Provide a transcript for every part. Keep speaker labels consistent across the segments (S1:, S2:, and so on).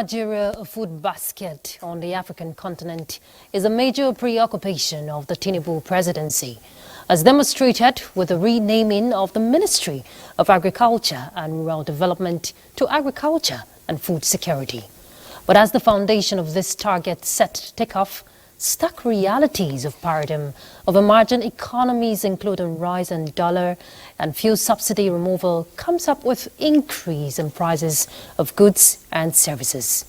S1: Nigeria, a food basket on the African continent, is a major preoccupation of the Tinubu presidency, as demonstrated with the renaming of the Ministry of Agriculture and Rural Development to Agriculture and Food Security. But as the foundation of this target set to take off, stark realities of paradigm of emerging economies, including rise in dollar and fuel subsidy removal, comes up with increase in prices of goods and services.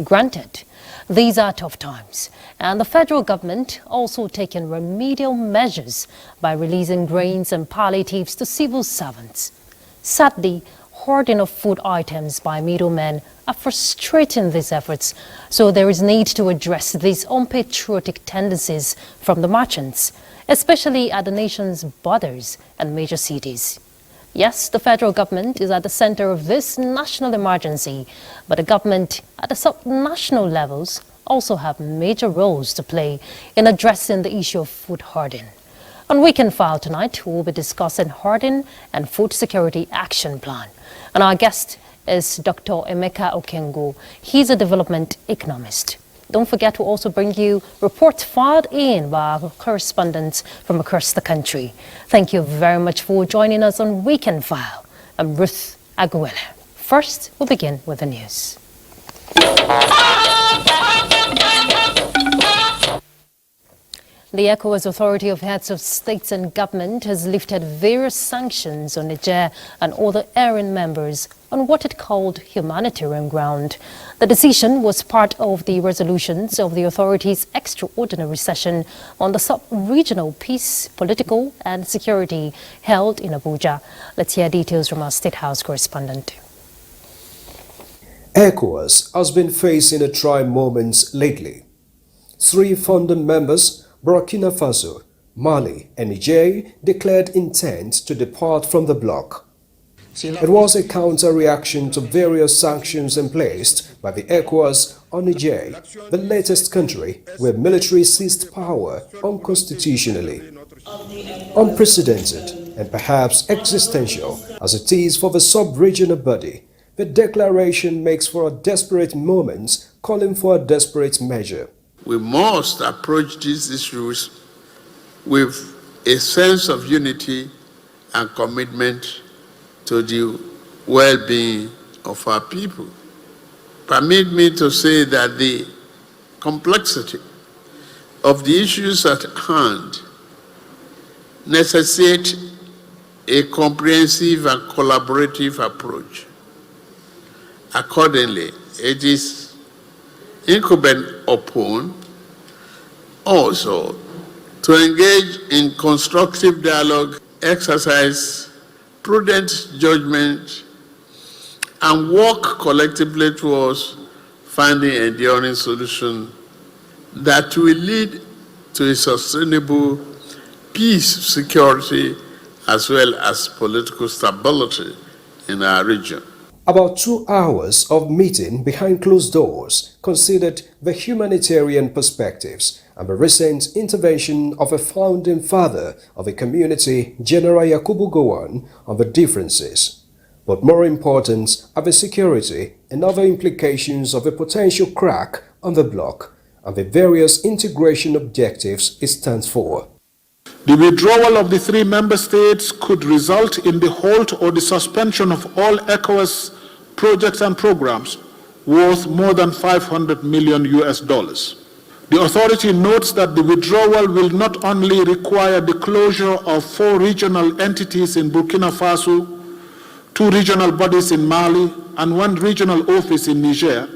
S1: Granted, these are tough times, and the federal government also taking remedial measures by releasing grains and palliatives to civil servants. Sadly, hoarding of food items by middlemen are frustrating these efforts, so there is need to address these unpatriotic tendencies from the merchants, especially at the nation's borders and major cities. Yes, the federal government is at the center of this national emergency, but the government at the sub-national levels also have major roles to play in addressing the issue of food hoarding. On Weekend File tonight, we will be discussing hoarding and food security action plan. And our guest is Dr. Emeka Okengo. He's a development economist. Don't forget to also bring you reports filed in by our correspondents from across the country. Thank you very much for joining us on Weekend File. I'm Ruth Aguele. First, we'll begin with the news. The ECOWAS Authority of Heads of States and Government has lifted various sanctions on Niger and other erring members on what it called humanitarian ground. The decision was part of the resolutions of the authority's extraordinary session on the sub-regional peace, political and security held in Abuja. Let's hear details from our State House correspondent.
S2: ECOWAS has been facing a trying moments lately. 3 founding members, Burkina Faso, Mali and Niger, declared intent to depart from the bloc. It was a counter-reaction to various sanctions placed by the ECOWAS on Niger, the latest country where military seized power unconstitutionally. Unprecedented and perhaps existential as it is for the sub-regional body, the declaration makes for a desperate moment, calling for a desperate measure.
S3: We must approach these issues with a sense of unity and commitment to the well-being of our people. Permit me to say that the complexity of the issues at hand necessitate a comprehensive and collaborative approach. Accordingly, it is incumbent upon also to engage in constructive dialogue, exercise prudent judgment, and work collectively towards finding enduring solutions that will lead to a sustainable peace, security, as well as political stability in our region.
S2: About 2 hours of meeting behind closed doors considered the humanitarian perspectives and the recent intervention of a founding father of a community, General Yakubu Gowon, on the differences. But more important are the security and other implications of a potential crack on the bloc and the various integration objectives it stands for.
S4: The withdrawal of the 3 member states could result in the halt or the suspension of all ECOWAS projects and programs worth more than $500 million. The authority notes that the withdrawal will not only require the closure of 4 regional entities in Burkina Faso, 2 regional bodies in Mali, and 1 regional office in Niger.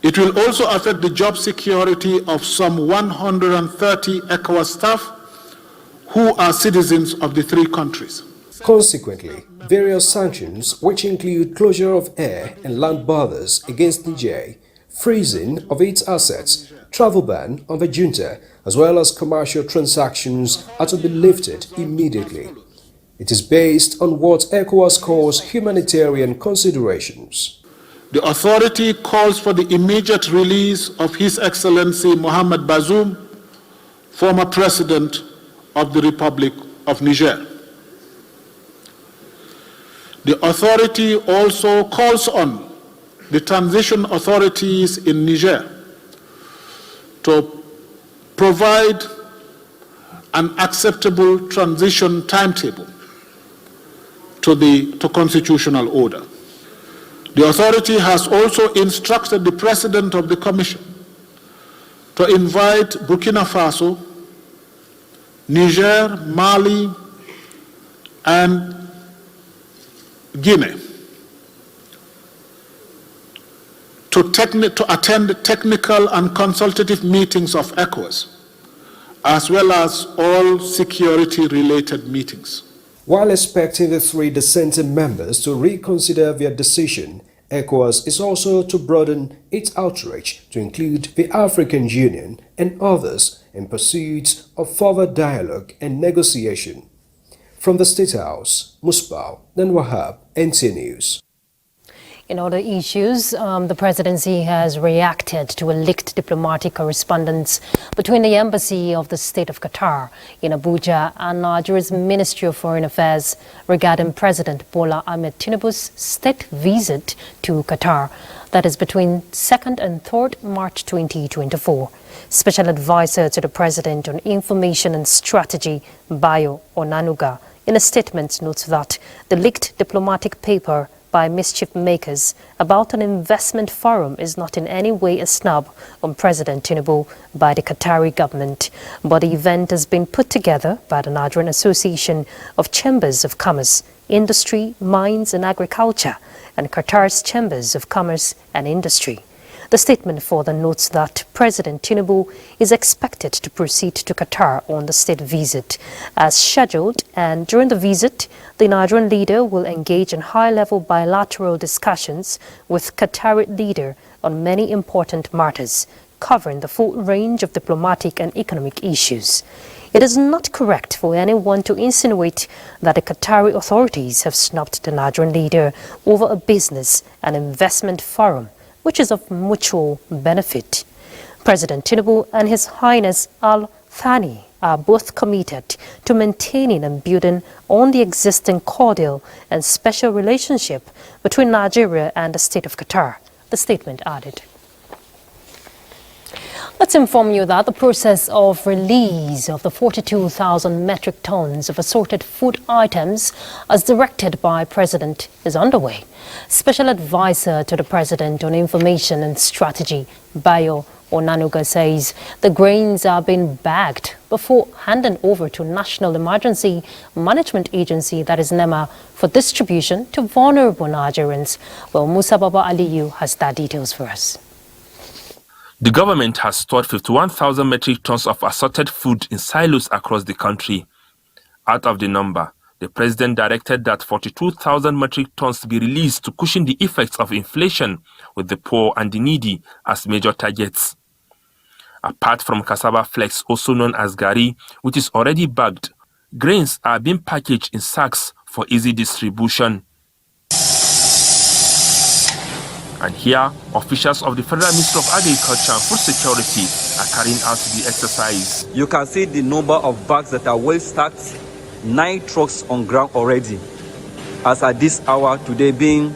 S4: It will also affect the job security of some 130 ECOWAS staff who are citizens of the 3 countries.
S2: Consequently, various sanctions, which include closure of air and land borders against Niger, freezing of its assets, travel ban on the junta, as well as commercial transactions, are to be lifted immediately. It is based on what ECOWAS calls humanitarian considerations.
S4: The authority calls for the immediate release of His Excellency Mohamed Bazoum, former President of the Republic of Niger. The authority also calls on the transition authorities in Niger to provide an acceptable transition timetable to constitutional order. The authority has also instructed the President of the Commission to invite Burkina Faso, Niger, Mali, and Guinea to attend technical and consultative meetings of ECOWAS, as well as all security-related meetings.
S2: While expecting the three dissenting members to reconsider their decision, ECOWAS is also to broaden its outreach to include the African Union and others in pursuit of further dialogue and negotiation. From the State House, Musbah Then Wahab, NTA News.
S1: In other issues, the presidency has reacted to a leaked diplomatic correspondence between the embassy of the state of Qatar in Abuja and Nigeria's Ministry of Foreign Affairs regarding President Bola Ahmed Tinubu's state visit to Qatar. That is between 2nd and 3rd March 2024. Special Advisor to the President on Information and Strategy, Bayo Onanuga, in a statement notes that the leaked diplomatic paper by mischief makers about an investment forum is not in any way a snub on President Tinubu by the Qatari government, but the event has been put together by the Nigerian Association of Chambers of Commerce, Industry, Mines and Agriculture and Qatar's Chambers of Commerce and Industry. The statement further notes that President Tinubu is expected to proceed to Qatar on the state visit as scheduled, and during the visit, the Nigerian leader will engage in high-level bilateral discussions with Qatari leader on many important matters, covering the full range of diplomatic and economic issues. It is not correct for anyone to insinuate that the Qatari authorities have snubbed the Nigerian leader over a business and investment forum, which is of mutual benefit. President Tinubu and His Highness Al Thani are both committed to maintaining and building on the existing cordial and special relationship between Nigeria and the state of Qatar, the statement added. Let's inform you that the process of release of the 42,000 metric tons of assorted food items as directed by President is underway. Special Advisor to the President on Information and Strategy, Bayo Onanuga, says the grains are being bagged before handing over to National Emergency Management Agency, that is NEMA, for distribution to vulnerable Nigerians. Well, Musa Baba Aliyu has that details for us.
S5: The government has stored 51,000 metric tons of assorted food in silos across the country. Out of the number, the president directed that 42,000 metric tons be released to cushion the effects of inflation, with the poor and the needy as major targets. Apart from cassava flakes, also known as gari, which is already bagged, grains are being packaged in sacks for easy distribution. And here, officials of the Federal Ministry of Agriculture and Food Security are carrying out the exercise.
S6: You can see the number of bags that are well stacked, 9 trucks on ground already. As at this hour, today being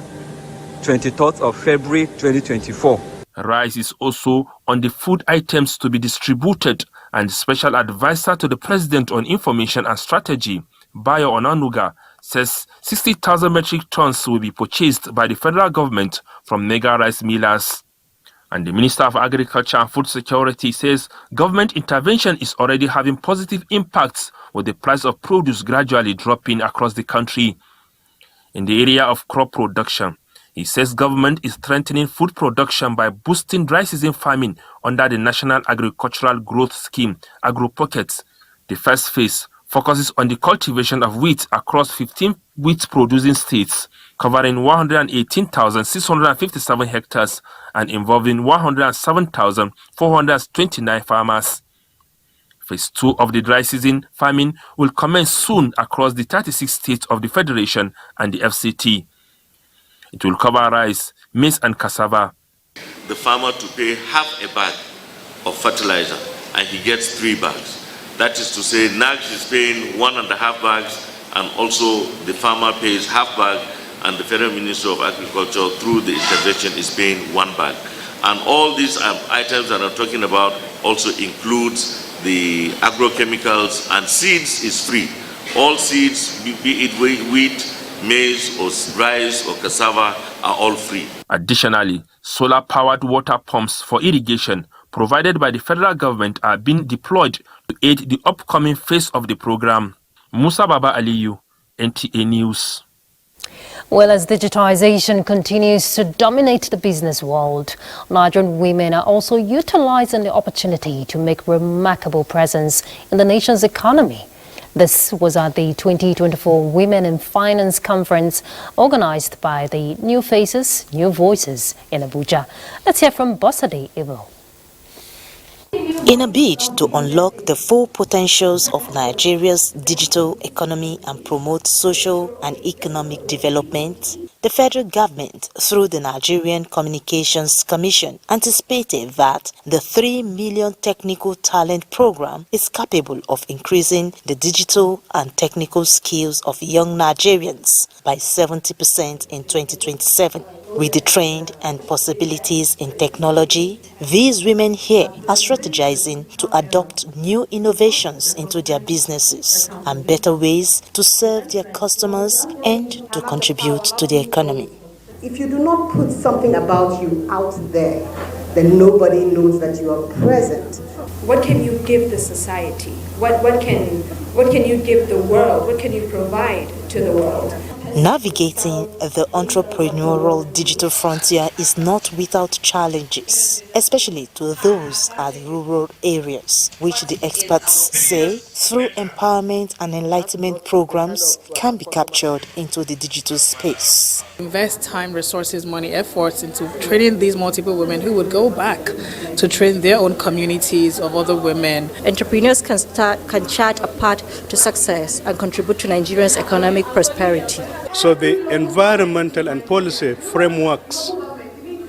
S6: 23rd of February 2024.
S5: Rice is also on the food items to be distributed, and Special Advisor to the President on Information and Strategy, Bayo Onanuga, says 60,000 metric tons will be purchased by the federal government from mega rice millers. And the Minister of Agriculture and Food Security says government intervention is already having positive impacts, with the price of produce gradually dropping across the country. In the area of crop production, he says government is strengthening food production by boosting dry season farming under the National Agricultural Growth Scheme, Agro Pockets. The first phase focuses on the cultivation of wheat across 15 wheat-producing states, covering 118,657 hectares and involving 107,429 farmers. Phase 2 of the dry season farming will commence soon across the 36 states of the Federation and the FCT. It will cover rice, maize and cassava.
S7: The farmer to pay half a bag of fertilizer and he gets 3 bags. That is to say, NAGS is paying 1.5 bags, and also the farmer pays half bag and the Federal Ministry of Agriculture through the intervention is paying 1 bag. And all these items that I'm talking about also includes the agrochemicals, and seeds is free. All seeds, be it wheat, maize, or rice, or cassava, are all free.
S5: Additionally, solar-powered water pumps for irrigation provided by the federal government are being deployed to aid the upcoming phase of the program. Musa Baba Aliyu, NTA News.
S1: Well, as digitization continues to dominate the business world, Nigerian women are also utilizing the opportunity to make remarkable presence in the nation's economy. This was at the 2024 Women in Finance Conference organized by the New Faces, New Voices in Abuja. Let's hear from Bosade Ibo.
S8: In a bid to unlock the full potentials of Nigeria's digital economy and promote social and economic development, the federal government, through the Nigerian Communications Commission, anticipated that the 3 million technical talent program is capable of increasing the digital and technical skills of young Nigerians by 70% in 2027. With the trend and possibilities in technology, these women here are strategizing to adopt new innovations into their businesses and better ways to serve their customers and to contribute to the economy.
S9: If you do not put something about you out there, then nobody knows that you are present.
S10: What can you give the society? What can you give the world? What can you provide to the world?
S8: Navigating the entrepreneurial digital frontier is not without challenges, especially to those at rural areas, which the experts say through empowerment and enlightenment programs can be captured into the digital space.
S11: Invest time, resources, money, efforts into training these multiple women who would go back to train their own communities of other women.
S12: Entrepreneurs can chart a path to success and contribute to Nigeria's economic prosperity.
S13: So the environmental and policy frameworks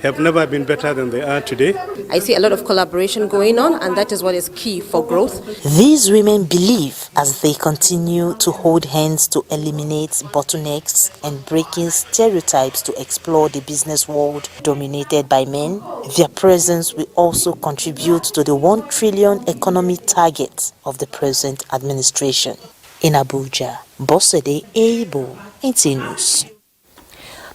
S13: have never been better than they are today.
S12: I see a lot of collaboration going on, and that is what is key for growth.
S8: These women believe, as they continue to hold hands to eliminate bottlenecks and breaking stereotypes to explore the business world dominated by men, their presence will also contribute to the 1 trillion economy target of the present administration. In Abuja, Bosede Ebo, NTA News.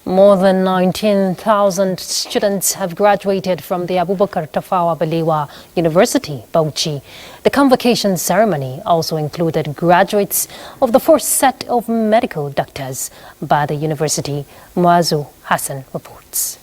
S1: More than 19,000 students have graduated from the Abubakar Tafawa Balewa University, Bauchi. The convocation ceremony also included graduates of the first set of medical doctors by the university. Muazu Hassan reports.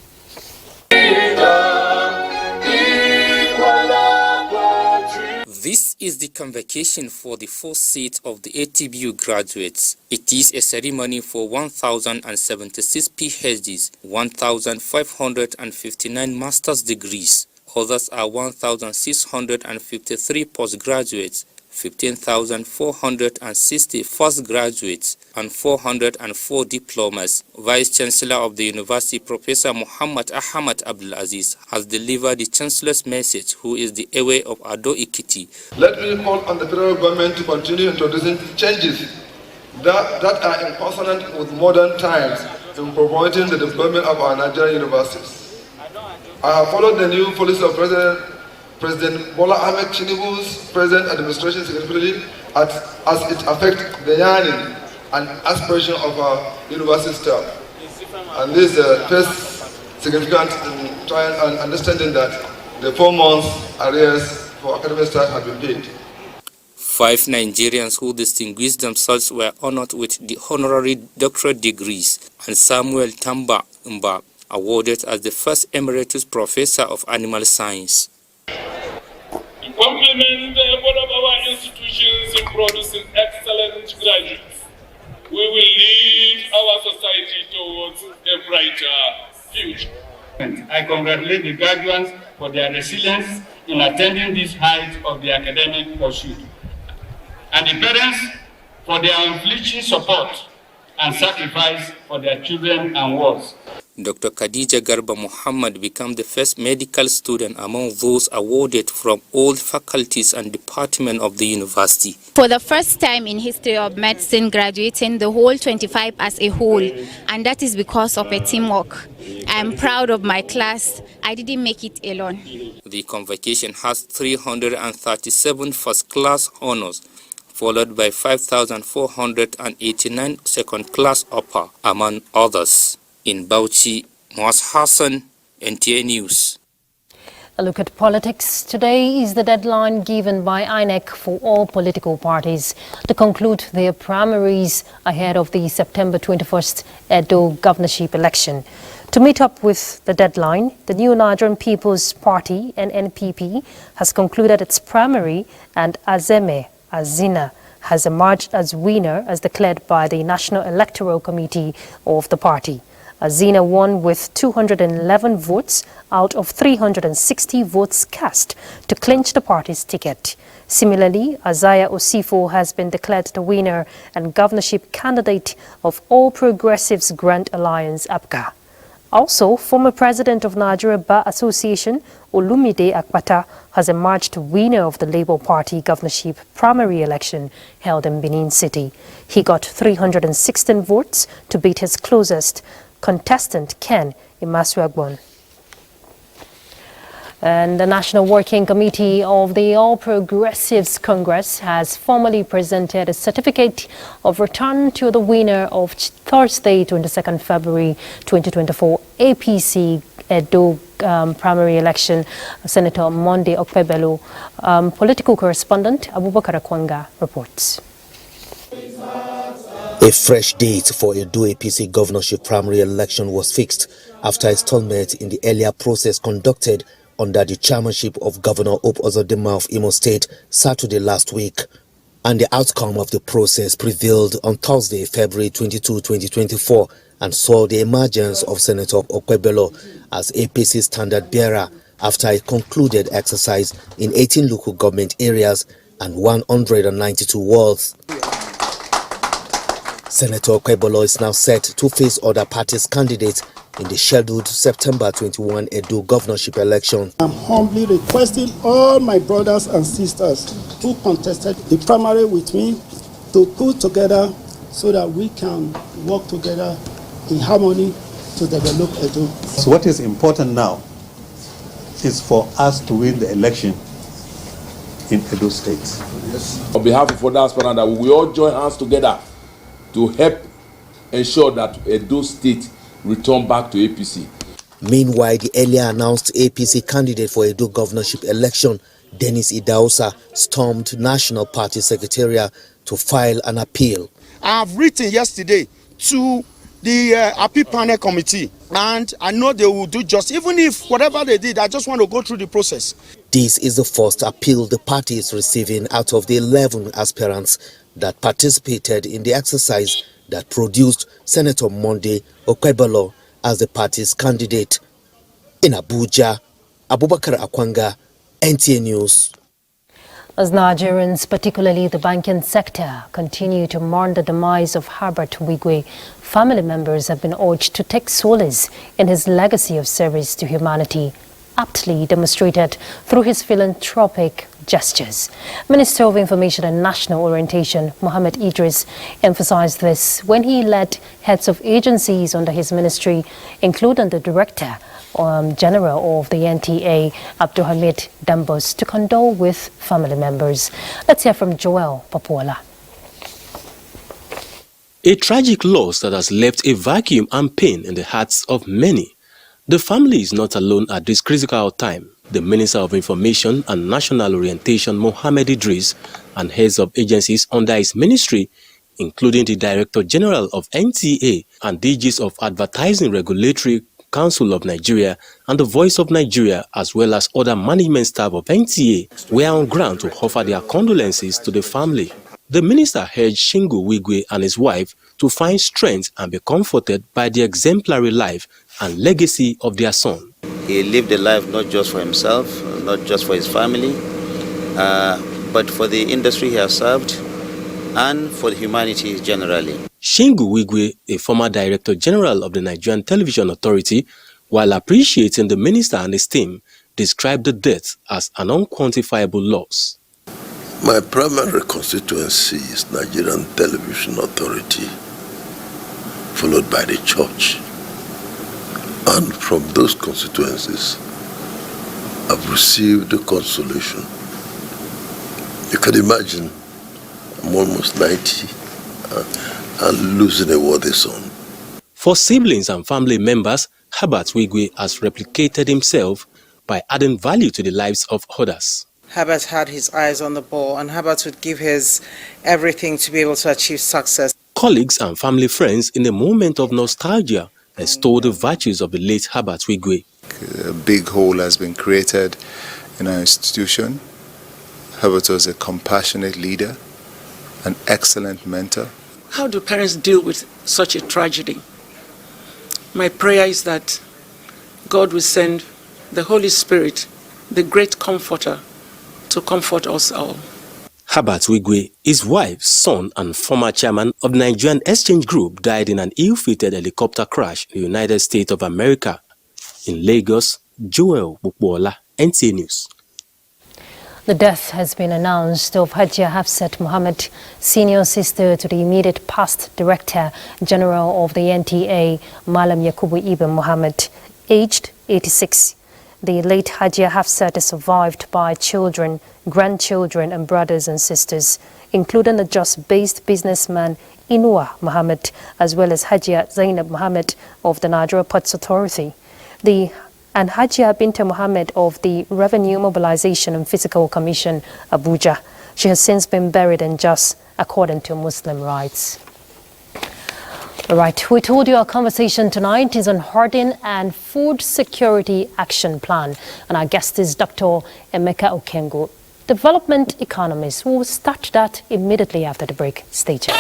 S14: This is the convocation for the first set of the ATBU graduates. It is a ceremony for 1,076 PhDs, 1,559 master's degrees. Others are 1,653 postgraduates, 15,460 first graduates, and 404 diplomas. Vice Chancellor of the University, Professor Muhammad Ahmad Abdulaziz, has delivered the Chancellor's message, who is the Ewe of Ado Ikiti.
S15: Let me call on the federal government to continue introducing changes that are in consonance with modern times in promoting the development of our Nigerian universities. I have followed the new policy of President Bola Ahmed Tinubu's present administration significantly as it affects the yearning and aspiration of our university staff. And this is the first significant in trying and understanding that the 4 months arrears for academic staff have been paid.
S14: 5 Nigerians who distinguished themselves were honored with the honorary doctorate degrees, and Samuel Tamba Mba awarded as the first emeritus professor of animal science.
S16: Complement the effort of our institutions in producing excellent graduates. We will lead our society towards a brighter future.
S17: I congratulate the graduates for their resilience in attaining this height of the academic pursuit, and the parents for their unflinching support and sacrifice for their children and wards.
S14: Dr. Khadija Garba Muhammad became the first medical student among those awarded from all faculties and departments of the university.
S18: For the first time in history of medicine, graduating the whole 25 as a whole, and that is because of a teamwork. I'm proud of my class. I didn't make it alone.
S14: The convocation has 337 first-class honors, followed by 5,489 second-class upper, among others. In Bauchi, Moaz Hassan, NTA News.
S1: A look at politics. Today is the deadline given by INEC for all political parties to conclude their primaries ahead of the September 21st Edo governorship election. To meet up with the deadline, the New Nigerian People's Party, NNPP, has concluded its primary, and Azeme Azina has emerged as winner as declared by the National Electoral Committee of the party. Azina won with 211 votes out of 360 votes cast to clinch the party's ticket. Similarly, Azaya Osifo has been declared the winner and governorship candidate of All Progressives Grand Alliance APGA. Also, former president of Nigeria Bar Association, Olumide Akpata, has emerged winner of the Labour Party governorship primary election held in Benin City. He got 316 votes to beat his closest contestant, Ken Imasuagbon. And the National Working Committee of the All Progressives Congress has formally presented a certificate of return to the winner of Thursday, 22nd February 2024 APC Edo primary election, Senator Monday Okpebelo. Political correspondent Abubakar Akwanga reports.
S19: A fresh date for Edo APC governorship primary election was fixed after a stalemate in the earlier process conducted under the chairmanship of Governor Hope Uzodinma of Imo State Saturday last week. And the outcome of the process prevailed on Thursday, February 22, 2024, and saw the emergence of Senator Okpebelo as APC standard bearer after a concluded exercise in 18 local government areas and 192 wards. Senator Okpebelo is now set to face other parties' candidates in the scheduled September 21 Edo governorship election.
S20: I'm humbly requesting all my brothers and sisters who contested the primary with me to pull together so that we can work together in harmony to develop Edo.
S21: So what is important now is for us to win the election in Edo State.
S22: Yes. On behalf of other aspirants, we will all join hands together to help ensure that Edo State return back to APC.
S19: Meanwhile, the earlier announced APC candidate for Edo governorship election, Dennis Idahosa, stormed National Party Secretariat to file an appeal.
S23: I have written yesterday to the appeal panel committee, and I know they will do justice. Even if whatever they did, I just want to go through the process.
S19: This is the first appeal the party is receiving out of the 11 aspirants that participated in the exercise that produced Senator Monday Okpebelo as the party's candidate. In Abuja, Abubakar Akwanga, NTA News.
S1: As Nigerians, particularly the banking sector, continue to mourn the demise of Herbert Wigwe, family members have been urged to take solace in his legacy of service to humanity, aptly demonstrated through his philanthropic gestures. Minister of Information and National Orientation, Mohammed Idris, emphasized this when he led heads of agencies under his ministry, including the Director General of the NTA, Abdulhamid Dambos, to condole with family members. Let's hear from Joel Papuala.
S24: A tragic loss that has left a vacuum and pain in the hearts of many. The family is not alone at this critical time. The Minister of Information and National Orientation, Mohammed Idris, and heads of agencies under his ministry, including the Director General of NTA and DGs of Advertising Regulatory Council of Nigeria and the Voice of Nigeria, as well as other management staff of NTA, were on ground to offer their condolences to the family. The minister urged Shingo Wigwe and his wife to find strength and be comforted by the exemplary life and legacy of their son.
S25: He lived a life not just for himself, not just for his family, but for the industry he has served and for humanity generally.
S24: Shingu Wigwe, a former Director General of the Nigerian Television Authority, while appreciating the minister and his team, described the death as an unquantifiable loss.
S2: My primary constituency is Nigerian Television Authority, followed by the church. And from those constituencies, I've received the consolation. You can imagine, I'm almost 90 and losing a worthy son.
S24: For siblings and family members, Herbert Wigwe has replicated himself by adding value to the lives of others.
S3: Herbert had his eyes on the ball, and Herbert would give his everything to be able to achieve success.
S24: Colleagues and family friends, in a moment of nostalgia, extol the virtues of the late Herbert Wigwe.
S4: A big hole has been created in our institution. Herbert was a compassionate leader, an excellent mentor.
S6: How do parents deal with such a tragedy? My prayer is that God will send the Holy Spirit, the great comforter, to comfort us all.
S24: Herbert Wigwe, his wife, son, and former chairman of the Nigerian Exchange Group died in an ill-fated helicopter crash in the United States of America. In Lagos, Joel Bukwola, NTA News.
S1: The death has been announced of Hajia Hafsat Mohammed, senior sister to the immediate past Director General of the NTA, Malam Yakubu Ibn Mohammed, aged 86. The late Hajia Hafsat is survived by children, grandchildren and brothers and sisters, including the Jos-based businessman Inua Mohammed, as well as Hajia Zainab Mohammed of the Nigeria Ports Authority. And Hajia Binta Mohammed of the Revenue Mobilization and Fiscal Commission, Abuja. She has since been buried in Jos according to Muslim rites. All right, we told you our conversation tonight is on hoarding and food security action plan. And our guest is Dr. Emeka Okengo, development economist. We'll start that immediately after the break. Stay tuned.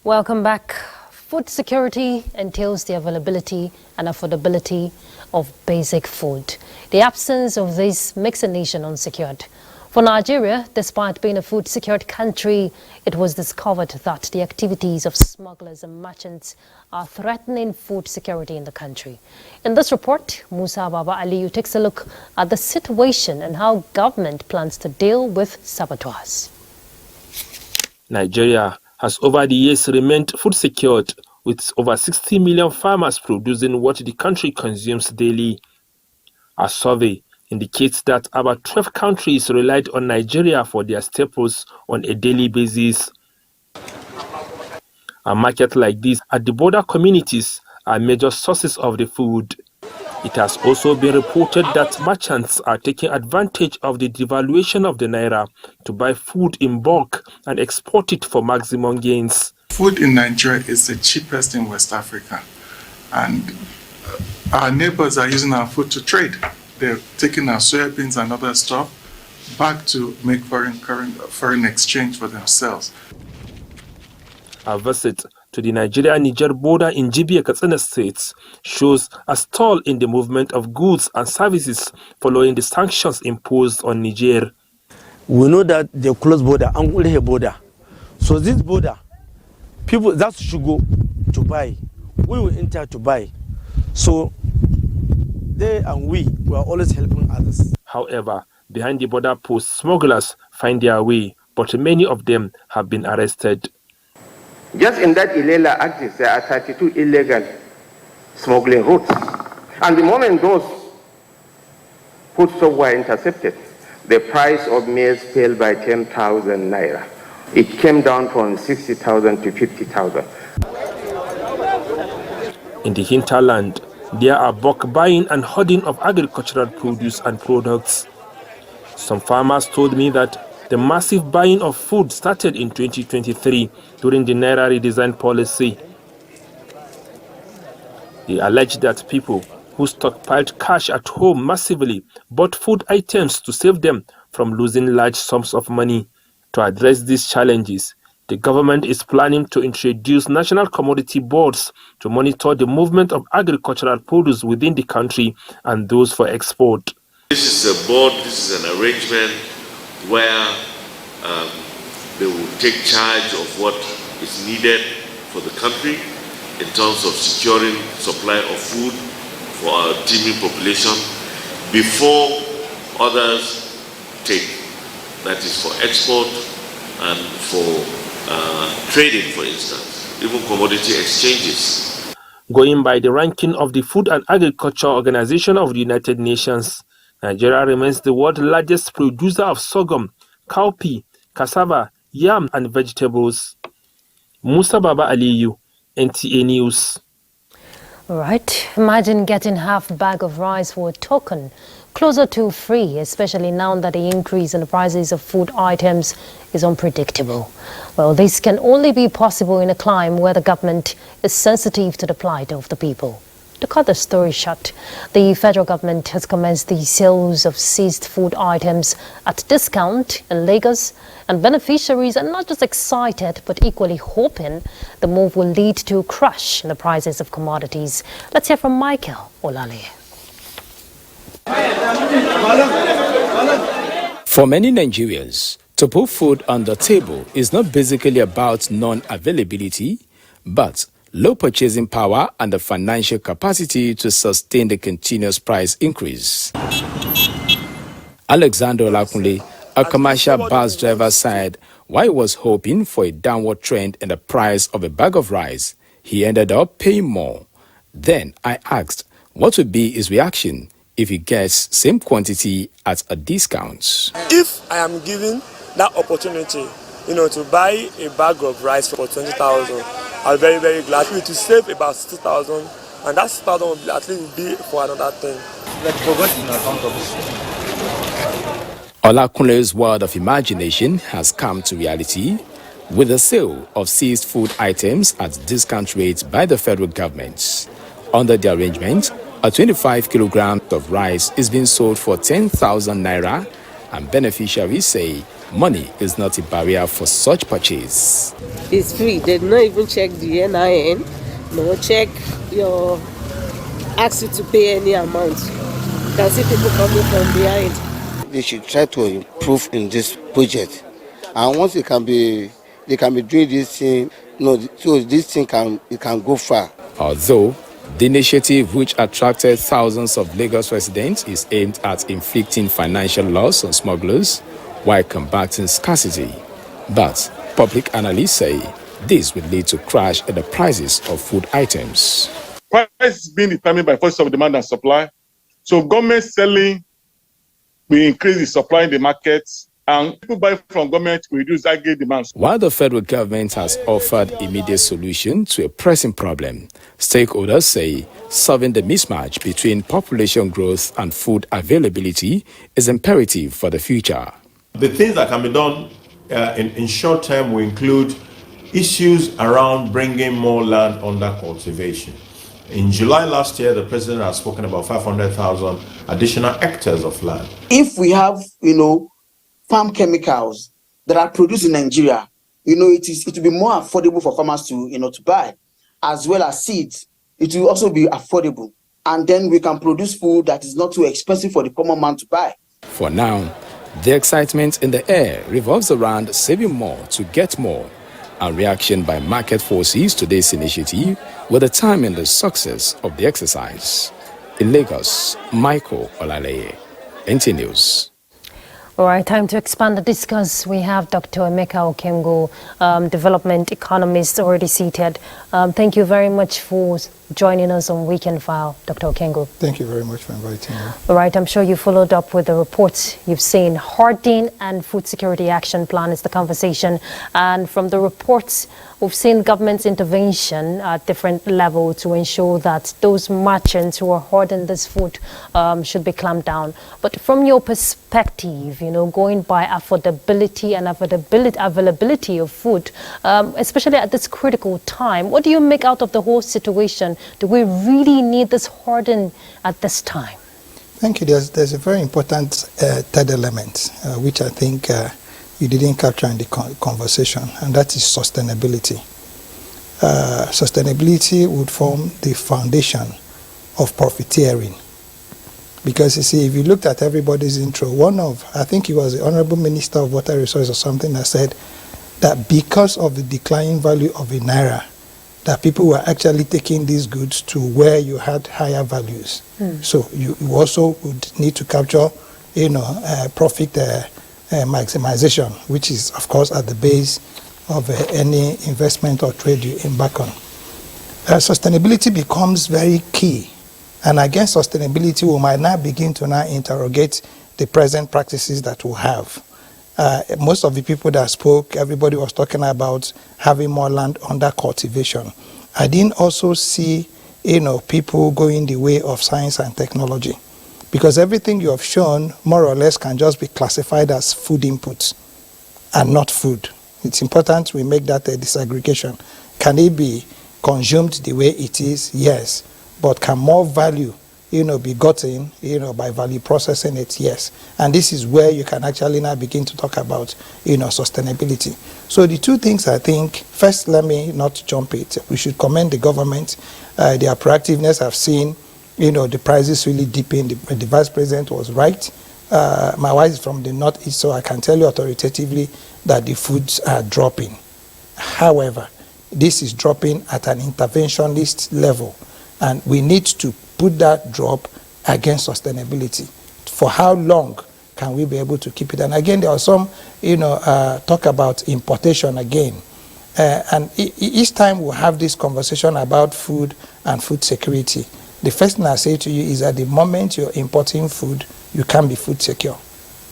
S1: Welcome back. Food security entails the availability and affordability of basic food. The absence of this makes a nation unsecured. For Nigeria, despite being a food-secured country, it was discovered that the activities of smugglers and merchants are threatening food security in the country. In this report, Musa Baba Aliyu takes a look at the situation and how government plans to deal with saboteurs.
S5: Nigeria has over the years remained food secured, with over 60 million farmers producing what the country consumes daily. A survey indicates that about 12 countries relied on Nigeria for their staples on a daily basis. A market like this at the border communities are major sources of the food. It has also been reported that merchants are taking advantage of the devaluation of the naira to buy food in bulk and export it for maximum gains.
S7: Food in Nigeria is the cheapest in West Africa, and our neighbors are using our food to trade. They're taking our soybeans and other stuff back to make foreign exchange for themselves.
S5: A visit to the Nigeria-Niger border in Jibia, Katsina states shows a stall in the movement of goods and services following the sanctions imposed on Niger.
S26: We know that they close border, Aguele border. So this border, people that should go to buy, we will enter to buy. So they and we are always helping others.
S5: However, behind the border posts, smugglers find their way, but many of them have been arrested.
S27: Just in that Ilela axis, there are 32 illegal smuggling routes. And the moment those foodstuffs were intercepted, the price of maize fell by 10,000 naira. It came down from 60,000 to 50,000.
S5: In the hinterland, there are bulk buying and hoarding of agricultural produce and products. Some farmers told me that the massive buying of food started in 2023 during the Naira redesign policy. They allege that people who stockpiled cash at home massively bought food items to save them from losing large sums of money. To address these challenges, the government is planning to introduce national commodity boards to monitor the movement of agricultural produce within the country and those for export.
S28: This is a board, this is an arrangement where they will take charge of what is needed for the country in terms of securing supply of food for our teeming population before others take. That is for export and for trading, for instance, even commodity exchanges.
S5: Going by the ranking of the Food and Agriculture Organization of the United Nations, Nigeria remains the world's largest producer of sorghum, cowpea, cassava, yam, and vegetables. Musa Baba Aliyu, NTA News.
S1: Right. Imagine getting half a bag of rice for a token. Closer to free, especially now that the increase in the prices of food items is unpredictable. Well, this can only be possible in a climate where the government is sensitive to the plight of the people. To cut the story short, the federal government has commenced the sales of seized food items at discount in Lagos, and beneficiaries are not just excited but equally hoping the move will lead to a crash in the prices of commodities. Let's hear from Michael Olale.
S8: For many Nigerians, to put food on the table is not basically about non-availability, but low purchasing power and the financial capacity to sustain the continuous price increase. Alexander Olakunle, a commercial bus driver, said while he was hoping for a downward trend in the price of a bag of rice, he ended up paying more. Then I asked what would be his reaction if he gets same quantity at a discount.
S9: If I am given that opportunity, to buy a bag of rice for 20,000, I'm very, very glad to save about 60,000, and that 60,000 will at least be for another thing.
S8: Olakunle's world of imagination has come to reality with the sale of seized food items at discount rates by the federal government. Under the arrangement, a 25 kilograms of rice is being sold for 10,000 naira, and beneficiaries say money is not a barrier for such purchase.
S10: It's free. They don't even check the NIN, no check your, ask you to pay any amount. You can see people coming from behind.
S11: They should try to improve in this project, and once they can be doing this thing, so this thing can go far.
S8: Although the initiative, which attracted thousands of Lagos residents, is aimed at inflicting financial loss on smugglers while combating scarcity. But public analysts say this will lead to crash in the prices of food items.
S7: Price is being determined by forces of demand and supply. So government selling will increase the supply in the markets, and people buy from government will reduce aggregate demands.
S8: While the federal government has offered immediate solution to a pressing problem, stakeholders say solving the mismatch between population growth and food availability is imperative for the future.
S12: The things that can be done in short term will include issues around bringing more land under cultivation. In July last year, the president has spoken about 500,000 additional hectares of land.
S13: If we have, farm chemicals that are produced in Nigeria, it will be more affordable for farmers to buy, as well as seeds. It will also be affordable, and then we can produce food that is not too expensive for the common man to buy.
S8: For now, the excitement in the air revolves around saving more to get more, and reaction by market forces to this initiative will determine the success of the exercise. In Lagos, Michael Olale, NTA News.
S1: All right, time to expand the discuss. We have Dr. Emeka Okengo, development economist, already seated. Thank you very much for joining us on Weekend File, Dr. Okengo.
S15: Thank you very much for inviting me.
S1: All right, I'm sure you followed up with the reports you've seen. Hoarding and food security action plan is the conversation. And from the reports, we've seen government's intervention at different levels to ensure that those merchants who are hoarding this food should be clamped down. But from your perspective, going by affordability and availability of food, especially at this critical time, what do you make out of the whole situation? Do we really need this hoarding at this time?
S15: Thank you. There's a very important third element, which I think you didn't capture in the conversation, and that is sustainability. Sustainability would form the foundation of profiteering. Because you see, if you looked at everybody's intro, I think he was the Honorable Minister of Water Resources or something, that said that because of the declining value of a naira, that people were actually taking these goods to where you had higher values. So you also would need to capture, profit maximization, which is, of course, at the base of any investment or trade you embark on. Sustainability becomes very key. And against sustainability, we might now begin to now interrogate the present practices that we have. Most of the people that spoke, everybody was talking about having more land under cultivation. I didn't also see, people going the way of science and technology, because everything you have shown more or less can just be classified as food inputs and not food. It's important we make that a disaggregation. Can it be consumed the way it is? Yes. But can more value, be gotten, by value processing it? Yes. And this is where you can actually now begin to talk about, sustainability. So the two things, I think, first, let me not jump it. We should commend the government. Their proactiveness. I've seen, the prices really dipping. The vice president was right. My wife is from the northeast, so I can tell you authoritatively that the foods are dropping. However, this is dropping at an interventionist level. And we need to put that drop against sustainability. For how long can we be able to keep it? And again, there are some, talk about importation again. And each time we have this conversation about food and food security, the first thing I say to you is at the moment you're importing food, you can't be food secure.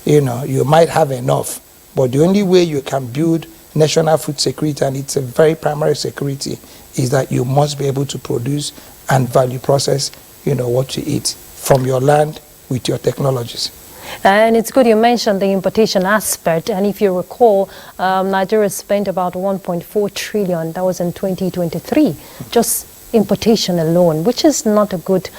S15: You might have enough, but the only way you can build national food security, and it's a very primary security, is that you must be able to produce and value process, what you eat from your land with your technologies.
S1: And it's good you mentioned the importation aspect. And if you recall, Nigeria spent about 1.4 trillion. That was in 2023. Just importation alone, which is not a good,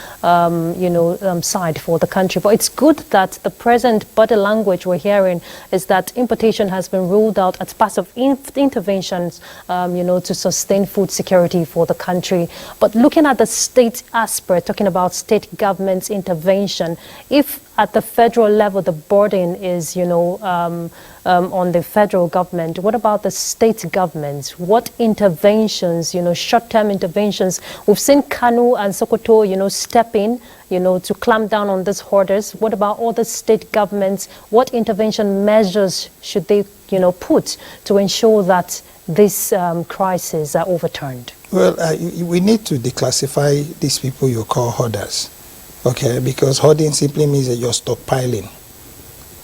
S1: side for the country. But it's good that the present body language we're hearing is that importation has been ruled out as part of interventions, to sustain food security for the country. But looking at the state aspect, talking about state government's intervention, if at the federal level the burden is, on the federal government, what about the state governments? What interventions, short-term interventions? We've seen Kano and Sokoto, step in, to clamp down on these hoarders. What about all the state governments? What intervention measures should they, put to ensure that these crises are overturned?
S15: Well, we need to declassify these people you call hoarders. Okay, because hoarding simply means that you're stockpiling.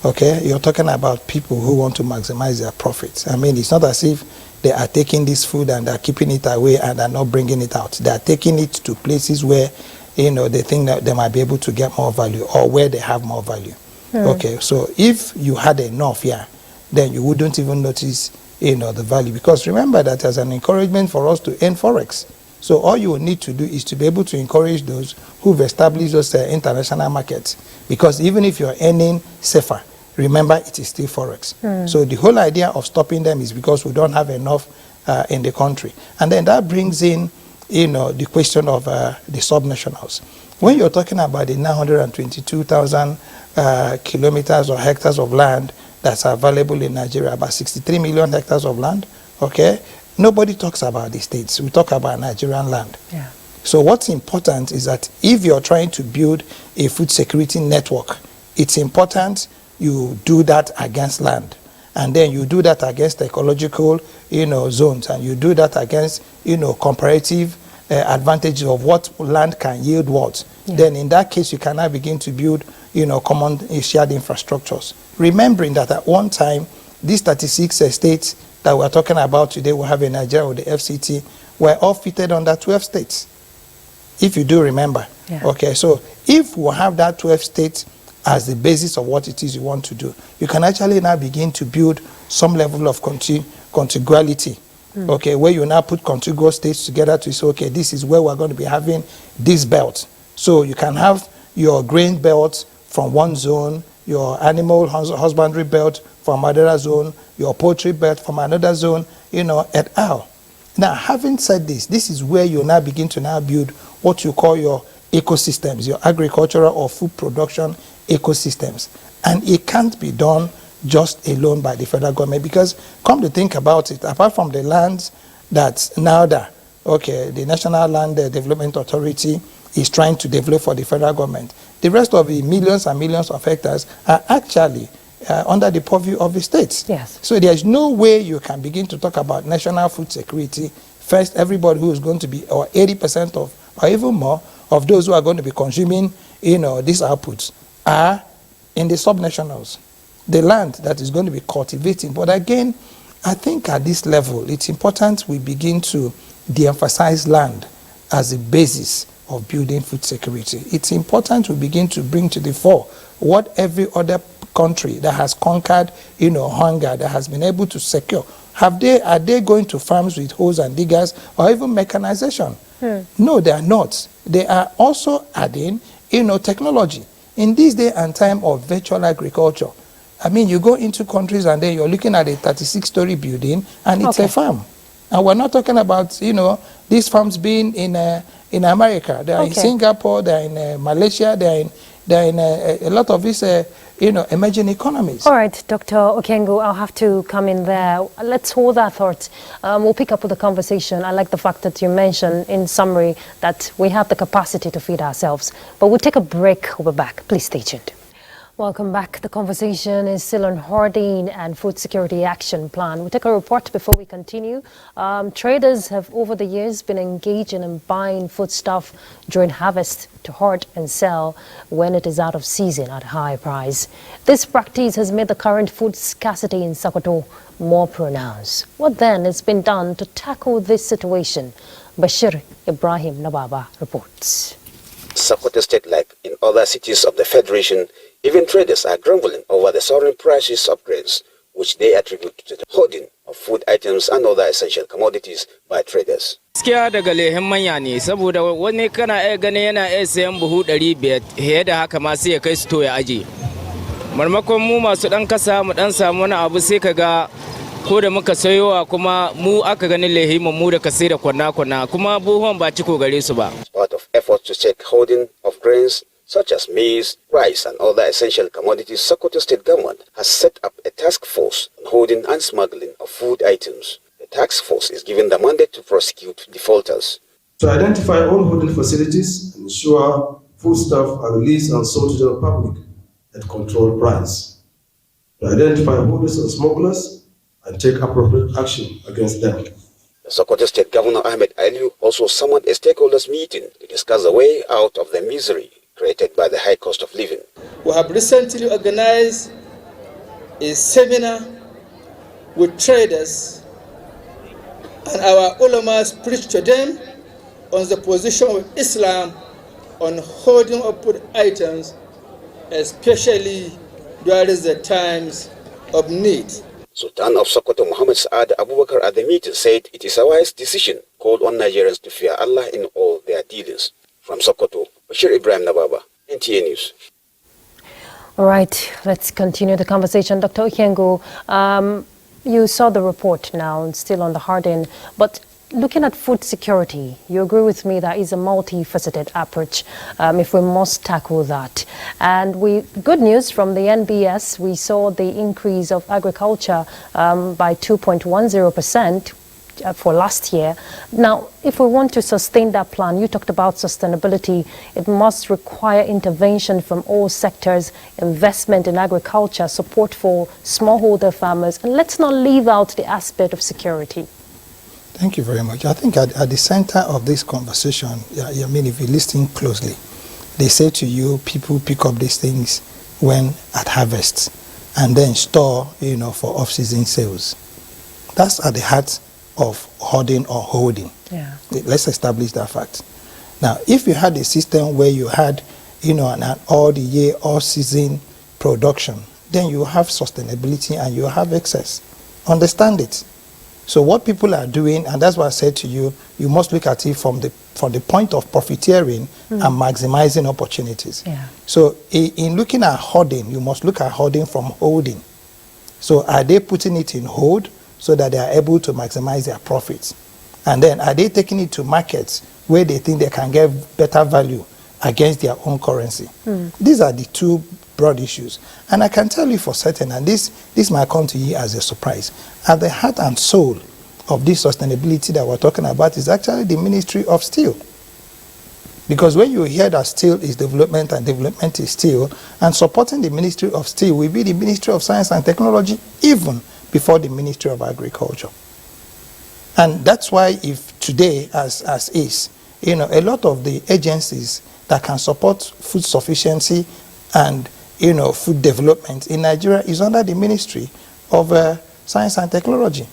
S15: Okay, you're talking about people who want to maximize their profits. I mean, it's not as if they are taking this food and they're keeping it away and are not bringing it out. They are taking it to places where, they think that they might be able to get more value or where they have more value. Okay, so if you had enough here, then you wouldn't even notice, the value. Because remember that as an encouragement for us to end Forex. So all you will need to do is to be able to encourage those who've established those international markets. Because even if you're earning safer, remember it is still Forex. So the whole idea of stopping them is because we don't have enough in the country. And then that brings in, the question of the subnationals. When you're talking about the 922,000 kilometers or hectares of land that's available in Nigeria, about 63 million hectares of land, okay? Nobody talks about the states. We talk about Nigerian land.
S1: Yeah.
S15: So what's important is that if you're trying to build a food security network, it's important you do that against land. And then you do that against ecological, zones. And you do that against, comparative advantages of what land can yield what. Yeah. Then in that case, you can now begin to build, common shared infrastructures. Remembering that at one time, these 36 states that we're talking about today, we have in Nigeria with the FCT, were all fitted under 12 states, if you do remember.
S1: Yeah.
S15: Okay, so if we have that 12 states as the basis of what it is you want to do, you can actually now begin to build some level of contiguity, okay, where you now put contiguous states together to say, okay, this is where we're going to be having this belt. So you can have your grain belt from one zone, your animal husbandry belt from another zone, your poultry belt from another zone, et al. Now, having said this, this is where you now begin to now build what you call your ecosystems, your agricultural or food production ecosystems. And it can't be done just alone by the federal government. Because come to think about it, apart from the lands that now that, okay, the National Land Development Authority is trying to develop for the federal government, the rest of the millions and millions of hectares are actually under the purview of the states.
S1: Yes.
S15: So there's no way you can begin to talk about national food security. First, everybody who is going to be, or 80% of, or even more, of those who are going to be consuming, these outputs are in the subnationals, the land that is going to be cultivating. But again, I think at this level, it's important we begin to de-emphasize land as a basis of building food security. It's important we begin to bring to the fore what every other country that has conquered, hunger, that has been able to secure. Are they going to farms with hoes and diggers or even mechanization? No, they are not. They are also adding, technology. In this day and time of virtual agriculture, I mean, you go into countries and then you're looking at a 36-story building and it's a farm. And we're not talking about, these farms being in America. They're in Singapore, they're in Malaysia, they're in a lot of these, emerging economies.
S1: All right, Dr. Okengo, I'll have to come in there. Let's hold that thought. We'll pick up with the conversation. I like the fact that you mentioned in summary that we have the capacity to feed ourselves. But we'll take a break. We'll be back. Please stay tuned. Welcome back. The conversation is still on hoarding and food security action plan. We'll take a report before we continue. Traders have over the years been engaging in buying foodstuff during harvest to hoard and sell when it is out of season at a high price. This practice has made the current food scarcity in Sokoto more pronounced. What then has been done to tackle this situation? Bashir Ibrahim Nababa reports.
S14: Sokoto State, like in other cities of the Federation, even traders are grumbling over the soaring prices of grains, which they attribute to the hoarding of food items and other essential commodities by traders.
S16: Gaskiya daga lehen manya ne saboda wani kana iya gane yana iya sayan buhu 500 he da haka ma sai ya kai su to ya aje. Marmakon mu masu dan kasa mu dan samu wani abu sai kaga ko da muka sayowa kuma mu aka ganin lehi mu da kasai da kwana kuma buhun ba ci ko gare su ba.
S14: Part of efforts to check hoarding of grains such as maize, rice and other essential commodities, Sokoto State Government has set up a task force on hoarding and smuggling of food items. The task force is given the mandate to prosecute defaulters.
S17: To identify all hoarding facilities and ensure foodstuff are released and sold to the public at controlled price. To identify hoarders and smugglers and take appropriate action against them.
S14: The Sokoto State Governor Ahmed Aliu also summoned a stakeholders meeting to discuss the way out of the misery created by the high cost of living.
S18: We have recently organized a seminar with traders, and our ulamas preached to them on the position of Islam on hoarding of food items, especially during the times of need.
S14: Sultan of Sokoto Muhammad Saad Abubakar at the meeting said it is a wise decision, called on Nigerians to fear Allah in all their dealings. From Sokoto, Bashir Ibrahim Nababa, NTA News.
S1: All right, let's continue the conversation. Dr. Okengo, you saw the report now, still on the hoarding, but looking at food security, you agree with me that is a multifaceted approach if we must tackle that. And good news from the NBS, we saw the increase of agriculture by 2.10%. For last year. Now, if we want to sustain that plan, you talked about sustainability, it must require intervention from all sectors, investment in agriculture, support for smallholder farmers, and let's not leave out the aspect of security.
S15: Thank you very much. I think at the center of this conversation, I mean, if you listen closely, they say to you, people pick up these things when at harvest and then store, for off-season sales. That's at the heart of hoarding or holding.
S1: Yeah.
S15: Let's establish that fact. Now, if you had a system where you had, an all the year, all season production, then you have sustainability and you have excess. Understand it. So what people are doing, and that's why I said to you, you must look at it from the point of profiteering and maximizing opportunities.
S1: Yeah.
S15: So in looking at hoarding, you must look at hoarding from holding. So are they putting it in hold so that they are able to maximize their profits? And then are they taking it to markets where they think they can get better value against their own currency. These are the two broad issues. And I can tell you for certain, and this might come to you as a surprise, at the heart and soul of this sustainability that we're talking about is actually the Ministry of Steel. Because when you hear that steel is development and development is steel, and supporting the Ministry of Steel will be the Ministry of Science and Technology even before the Ministry of Agriculture. And that's why if today, as is, a lot of the agencies that can support food sufficiency and, food development in Nigeria is under the Ministry of Science and Technology.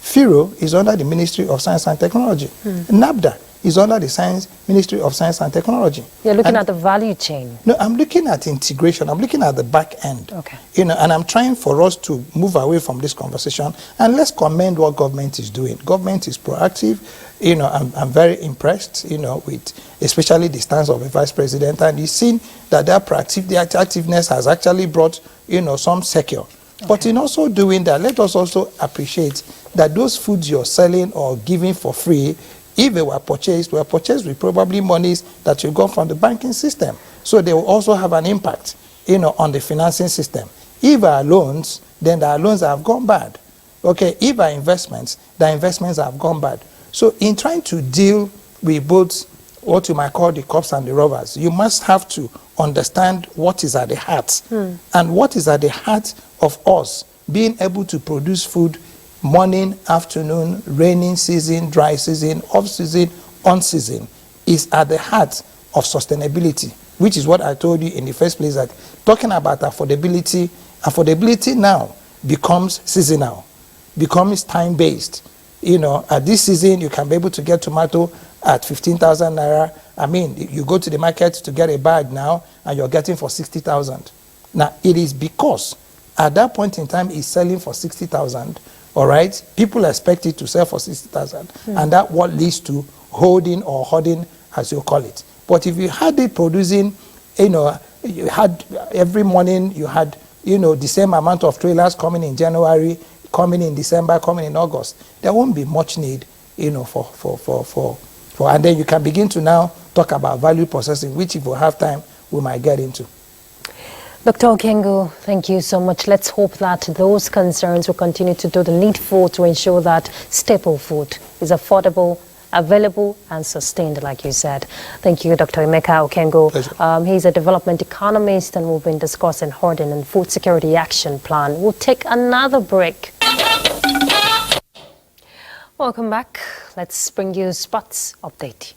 S15: FIRO is under the Ministry of Science and Technology. NABDA is under the Ministry of Science and Technology.
S1: You're looking at the value chain.
S15: No, I'm looking at integration. I'm looking at the back end.
S1: Okay.
S15: And I'm trying for us to move away from this conversation, and let's commend what government is doing. Government is proactive. I'm very impressed, with especially the stance of the Vice President, and you've seen that their activeness has actually brought, some secure. Okay. But in also doing that, let us also appreciate that those foods you're selling or giving for free, if they were purchased with probably monies that will go from the banking system. So they will also have an impact, on the financing system. If our loans, then our loans have gone bad. Okay, if our investments, the investments have gone bad. So in trying to deal with both what you might call the cops and the robbers, you must have to understand what is at the heart. And what is at the heart of us being able to produce food morning, afternoon, raining season, dry season, off season, on season, is at the heart of sustainability, which is what I told you in the first place, that talking about affordability now becomes seasonal, becomes time-based. At this season, you can be able to get tomato at 15,000 naira. I mean, you go to the market to get a bag now, and you're getting for 60,000. Now, it is because at that point in time, it's selling for 60,000. All right, people expect it to sell for 60,000, and that what leads to holding or hoarding, as you call it. But if you had it producing, you had every morning you had, the same amount of trailers coming in January, coming in December, coming in August, there won't be much need, for, and then you can begin to now talk about value processing, which if we have time, we might get into.
S1: Dr. Okengo, thank you so much. Let's hope that those concerns will continue to do the needful to ensure that staple food is affordable, available, and sustained, like you said. Thank you, Dr. Emeka Okengo. He's a development economist, and we've been discussing hoarding and food security action plan. We'll take another break. Welcome back. Let's bring you sports update.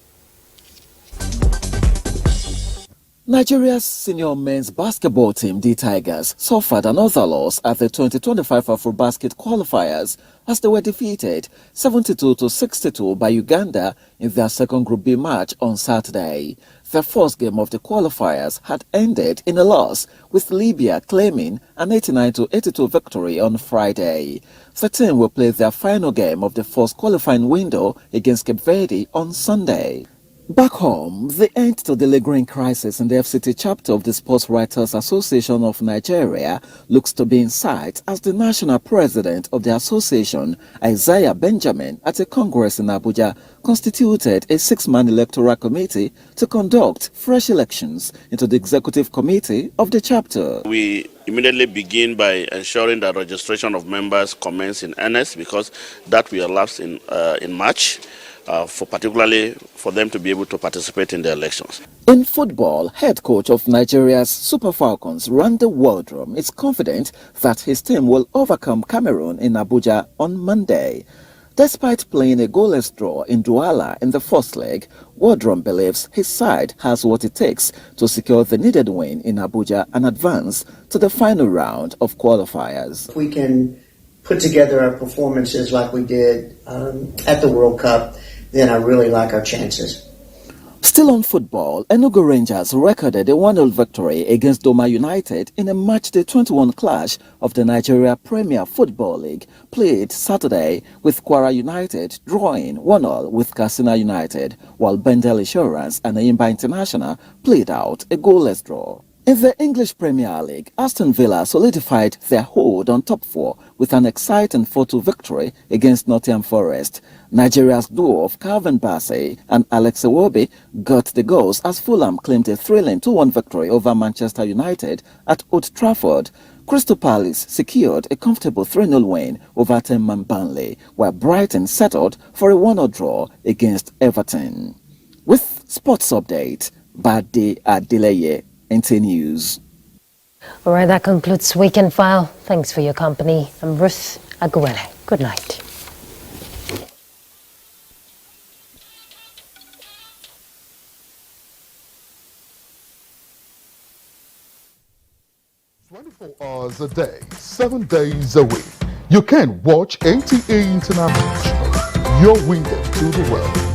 S2: Nigeria's senior men's basketball team, the Tigers, suffered another loss at the 2025 AfroBasket qualifiers as they were defeated 72-62 by Uganda in their second Group B match on Saturday. Their first game of the qualifiers had ended in a loss, with Libya claiming an 89-82 victory on Friday. The team will play their final game of the first qualifying window against Cape Verde on Sunday. Back home, the end to the lingering crisis in the FCT chapter of the Sports Writers Association of Nigeria looks to be in sight as the national president of the association, Isaiah Benjamin, at a congress in Abuja, constituted a 6-man electoral committee to conduct fresh elections into the executive committee of the chapter.
S3: We immediately begin by ensuring that registration of members commence in earnest, because that will elapse in March. Particularly for them to be able to participate in the elections.
S2: In football, head coach of Nigeria's Super Falcons, Randy Waldrum, is confident that his team will overcome Cameroon in Abuja on Monday. Despite playing a goalless draw in Douala in the first leg, Waldrum believes his side has what it takes to secure the needed win in Abuja and advance to the final round of qualifiers.
S19: We can put together our performances like we did at the World Cup, then I really like our chances.
S2: Still on football, Enugu Rangers recorded a 1-0 victory against Doma United in a matchday 21 clash of the Nigeria Premier Football League, played Saturday, with Kwara United drawing 1-0 with Katsina United, while Bendel Insurance and Ayimba International played out a goalless draw. In the English Premier League, Aston Villa solidified their hold on top four with an exciting 4-2 victory against Nottingham Forest. Nigeria's duo of Calvin Bassey and Alex Iwobi got the goals as Fulham claimed a thrilling 2-1 victory over Manchester United at Old Trafford. Crystal Palace secured a comfortable 3-0 win over Team Burnley, while Brighton settled for a 1-0 draw against Everton. With sports update, Bade Adeleye, NTA News.
S1: All right, that concludes Weekend File. Thanks for your company. I'm Ruth Aguele. Good night.
S4: 24 hours a day, 7 days a week. You can watch NTA International, your window to the world.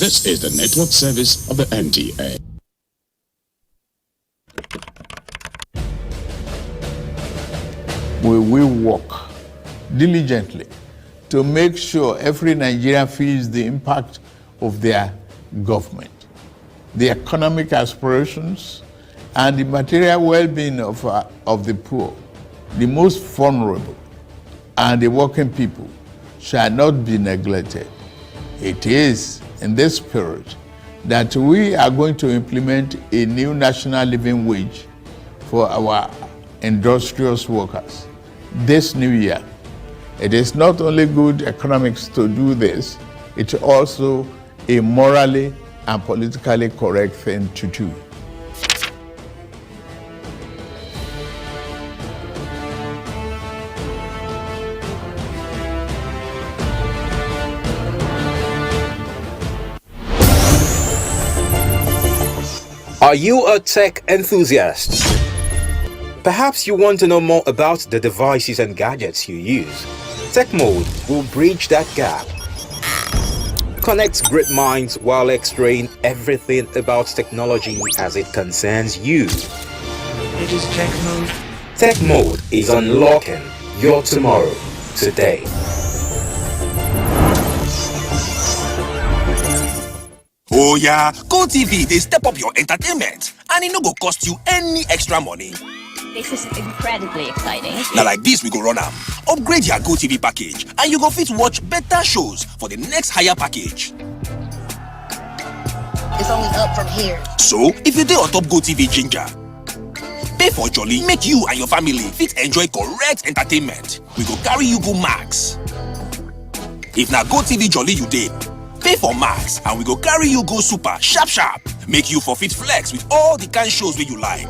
S6: This is the network service of the NTA.
S20: We will work diligently to make sure every Nigerian feels the impact of their government, the economic aspirations, and the material well-being of the poor, the most vulnerable, and the working people shall not be neglected. It is in this spirit that we are going to implement a new national living wage for our industrious workers this new year. It is not only good economics to do this, it's also a morally and politically correct thing to do.
S21: Are you a tech enthusiast? Perhaps you want to know more about the devices and gadgets you use. Tech Mode will bridge that gap. Connect great minds while extraying everything about technology as it concerns you.
S22: It is Tech Mode.
S21: Tech Mode is unlocking your tomorrow today.
S23: Oh yeah, GoTV, they step up your entertainment and it no go cost you any extra money.
S24: This is incredibly exciting.
S23: Now like this we go run am. Upgrade your GoTV package and you go fit watch better shows for the next higher package.
S24: It's only up from here.
S23: So, if you dey on top GoTV Ginger, pay for Jolly, make you and your family fit enjoy correct entertainment. We go carry you go Max. If na GoTV Jolly you dey, pay for Max and we go carry you go Super sharp sharp. Make you for fit flex with all the kind shows wey you like.